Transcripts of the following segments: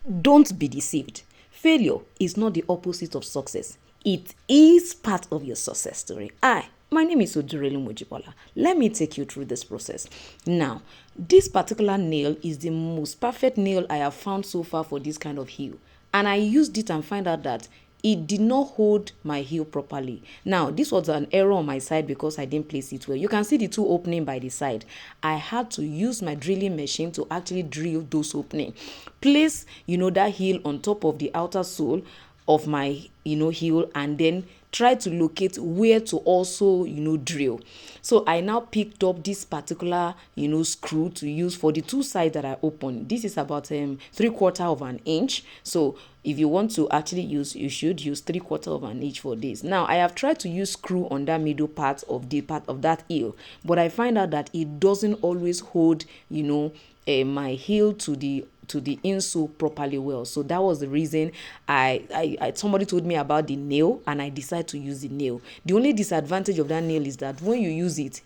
Don't be deceived. Failure is not the opposite of success. It is part of your success story. My name is Odurelu Mojibola. Let me take you through this process. Now, this particular nail is the most perfect nail I have found so far for this kind of heel. And I used it and find out that it did not hold my heel properly. Now, this was an error on my side because I didn't place it well. You can see the two opening by the side. I had to use my drilling machine to actually drill those opening. Place, that heel on top of the outer sole of my, heel, and then try to locate where to also, drill. So I now picked up this particular, screw to use for the two sides that I opened. This is about 3/4 of an inch. So if you want to actually use, you should use 3/4 of an inch for this. Now I have tried to use screw on that middle part of that heel, but I find out that it doesn't always hold, my heel to the insole properly well. So that was the reason I somebody told me about the nail and I decided to use the nail. The only disadvantage of that nail is that when you use it,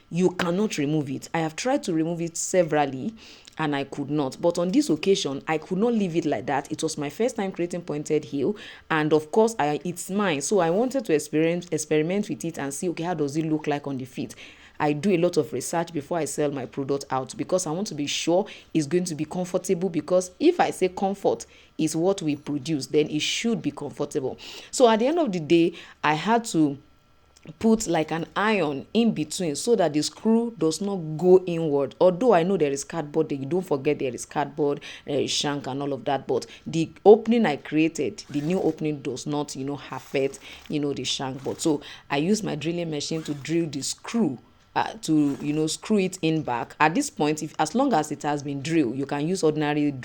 you cannot remove it. I have tried to remove it severally and I could not. But on this occasion, I could not leave it like that. It was my first time creating pointed heel, and of course, it's mine. So I wanted to experiment with it and see, okay, how does it look like on the feet? I do a lot of research before I sell my product out because I want to be sure it's going to be comfortable, because if I say comfort is what we produce, then it should be comfortable. So at the end of the day, I had to put like an iron in between so that the screw does not go inward. Although I know there is cardboard, you don't forget there is cardboard, there is shank and all of that, but the opening I created, the new opening, does not affect the shank board. So I use my drilling machine to drill the screw, to screw it in back. At this point, as long as it has been drilled, you can use ordinary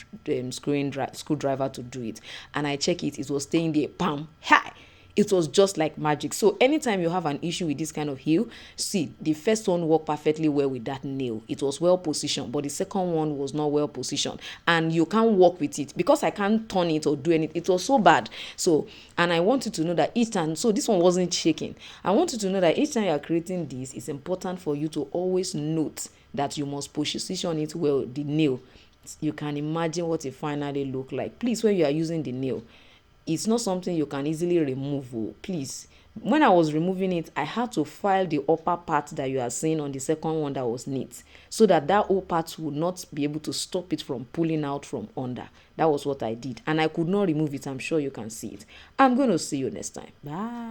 screwdriver to do it. And I check it was staying there, bam, hi. It was just like magic. So anytime you have an issue with this kind of heel, see, the first one worked perfectly well with that nail. It was well positioned, but the second one was not well positioned. And you can't work with it because I can't turn it or do anything. It was so bad. So, and I wanted to know that each time, so this one wasn't shaking. I wanted to know that each time you are creating this, it's important for you to always note that you must position it well, the nail. You can imagine what it finally looked like. Please, when you are using the nail, it's not something you can easily remove. Please, when I was removing it, I had to file the upper part that you are seeing on the second one that was neat, so that whole part would not be able to stop it from pulling out from under. That was what I did, and I could not remove it. I'm sure you can see it. I'm going to see you next time. Bye.